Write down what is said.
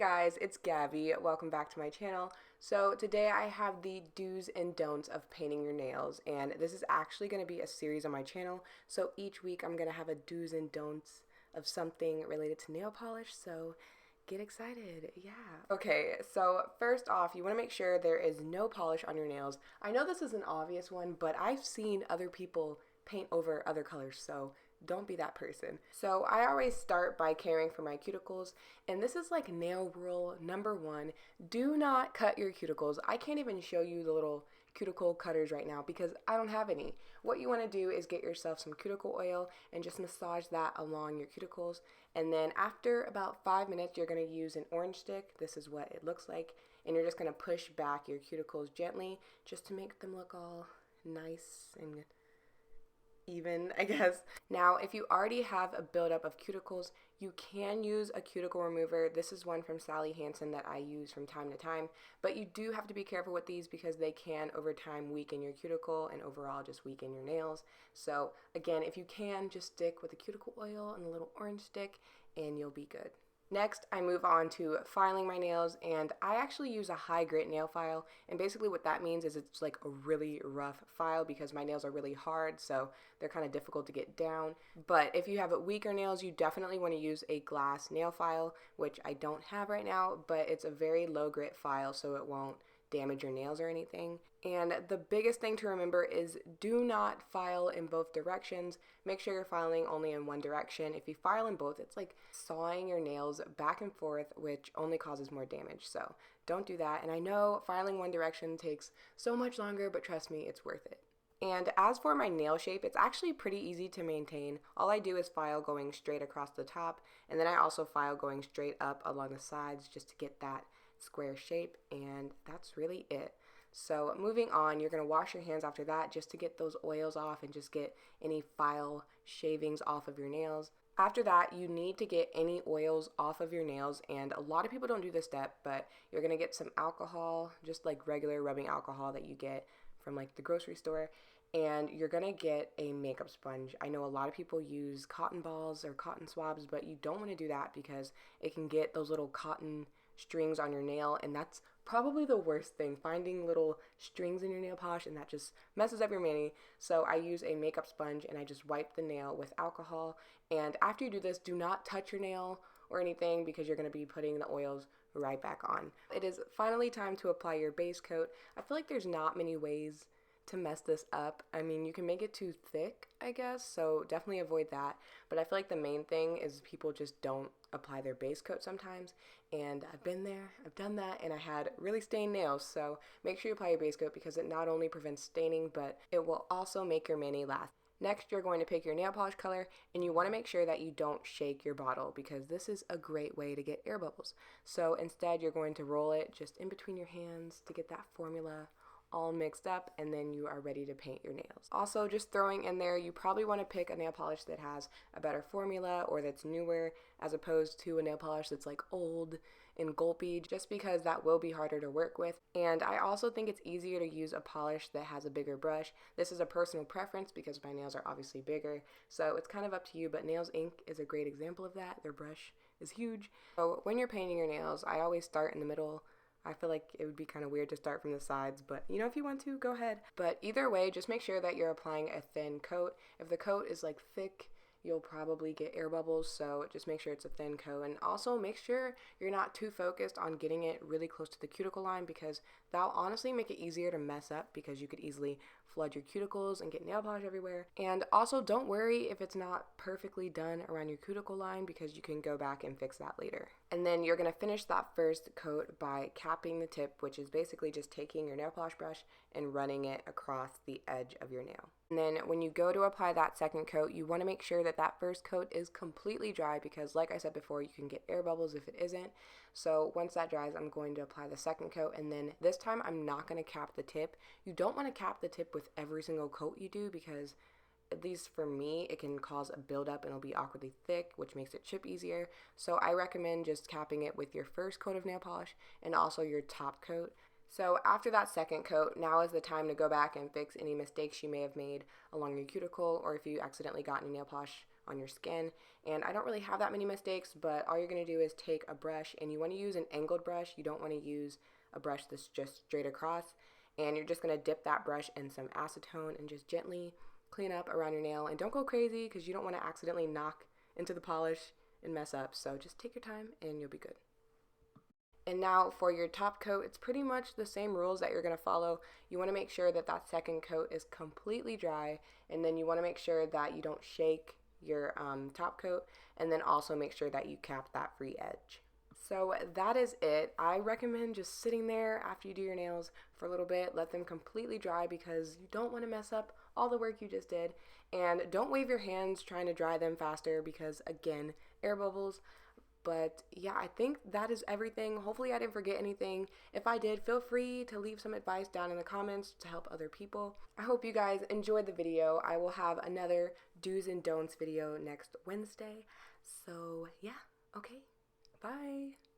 Hey guys, it's Gabby. Welcome back to my channel. So today I have the do's and don'ts of painting your nails, and this is actually going to be a series on my channel. So each week I'm going to have a do's and don'ts of something related to nail polish, so get excited. Yeah. Okay, so first off, you want to make sure there is no polish on your nails. I know this is an obvious one, but I've seen other people paint over other colors, so don't be that person. So I always start by caring for my cuticles, and this is like nail rule number one. Do not cut your cuticles. I can't even show you the little cuticle cutters right now because I don't have any. What you want to do is get yourself some cuticle oil and just massage that along your cuticles, and then after about 5 minutes you're going to use an orange stick. This is what it looks like, and you're just going to push back your cuticles gently just to make them look all nice and even, I guess. Now, if you already have a buildup of cuticles, you can use a cuticle remover. This is one from Sally Hansen that I use from time to time, but you do have to be careful with these because they can over time weaken your cuticle and overall just weaken your nails. So again, if you can, just stick with the cuticle oil and a little orange stick and you'll be good. Next, I move on to filing my nails, and I actually use a high grit nail file, and basically what that means is it's like a really rough file because my nails are really hard, so they're kind of difficult to get down. But if you have weaker nails, you definitely want to use a glass nail file, which I don't have right now, but it's a very low grit file, so it won't damage your nails or anything. And the biggest thing to remember is do not file in both directions. Make sure you're filing only in one direction. If you file in both, it's like sawing your nails back and forth, which only causes more damage. So don't do that. And I know filing one direction takes so much longer, but trust me, it's worth it. And as for my nail shape, it's actually pretty easy to maintain. All I do is file going straight across the top, and then I also file going straight up along the sides just to get that square shape, and that's really it. So moving on, you're going to wash your hands after that just to get those oils off and just get any file shavings off of your nails. After that, you need to get any oils off of your nails, and a lot of people don't do this step, but you're going to get some alcohol, just like regular rubbing alcohol that you get from like the grocery store, and you're going to get a makeup sponge. I know a lot of people use cotton balls or cotton swabs, but you don't want to do that because it can get those little cotton strings on your nail, and that's probably the worst thing, finding little strings in your nail polish, and that just messes up your mani. So I use a makeup sponge and I just wipe the nail with alcohol, and after you do this, do not touch your nail or anything because you're going to be putting the oils right back on. It is finally time to apply your base coat. I feel like there's not many ways to mess this up. I mean, you can make it too thick, I guess, so definitely avoid that. But I feel like the main thing is people just don't apply their base coat sometimes, and I've been there, I've done that, and I had really stained nails. So make sure you apply your base coat because it not only prevents staining, but it will also make your mani last. Next, you're going to pick your nail polish color, and you want to make sure that you don't shake your bottle because this is a great way to get air bubbles. So instead, you're going to roll it just in between your hands to get that formula all mixed up, and then you are ready to paint your nails. Also, just throwing in there, you probably want to pick a nail polish that has a better formula or that's newer as opposed to a nail polish that's like old and gulpy, just because that will be harder to work with. And I also think it's easier to use a polish that has a bigger brush. This is a personal preference because my nails are obviously bigger, so it's kind of up to you, but Nails Inc. is a great example of that. Their brush is huge. So when you're painting your nails, I always start in the middle. I feel like it would be kind of weird to start from the sides, but you know, if you want to, go ahead. But either way, just make sure that you're applying a thin coat. If the coat is like thick, you'll probably get air bubbles, so just make sure it's a thin coat. And also make sure you're not too focused on getting it really close to the cuticle line because that'll honestly make it easier to mess up because you could easily flood your cuticles and get nail polish everywhere. And also don't worry if it's not perfectly done around your cuticle line because you can go back and fix that later. And then you're going to finish that first coat by capping the tip, which is basically just taking your nail polish brush and running it across the edge of your nail. And then when you go to apply that second coat, you want to make sure that that first coat is completely dry because like I said before, you can get air bubbles if it isn't. So once that dries, I'm going to apply the second coat, and then this time I'm not going to cap the tip. You don't want to cap the tip with every single coat you do because at least for me, it can cause a buildup and it'll be awkwardly thick, which makes it chip easier. So I recommend just capping it with your first coat of nail polish and also your top coat. So after that second coat, now is the time to go back and fix any mistakes you may have made along your cuticle, or if you accidentally got any nail polish on your skin. And I don't really have that many mistakes, but all you're going to do is take a brush, and you want to use an angled brush. You don't want to use a brush that's just straight across. And you're just going to dip that brush in some acetone and just gently clean up around your nail. And don't go crazy because you don't want to accidentally knock into the polish and mess up. So just take your time and you'll be good. And now for your top coat, it's pretty much the same rules that you're going to follow. You want to make sure that that second coat is completely dry, and then you want to make sure that you don't shake your top coat, and then also make sure that you cap that free edge. So that is it. I recommend just sitting there after you do your nails for a little bit. Let them completely dry because you don't want to mess up all the work you just did. And don't wave your hands trying to dry them faster because, again, air bubbles. But yeah, I think that is everything. Hopefully I didn't forget anything. If I did, feel free to leave some advice down in the comments to help other people. I hope you guys enjoyed the video. I will have another do's and don'ts video next Wednesday. So yeah, okay, bye.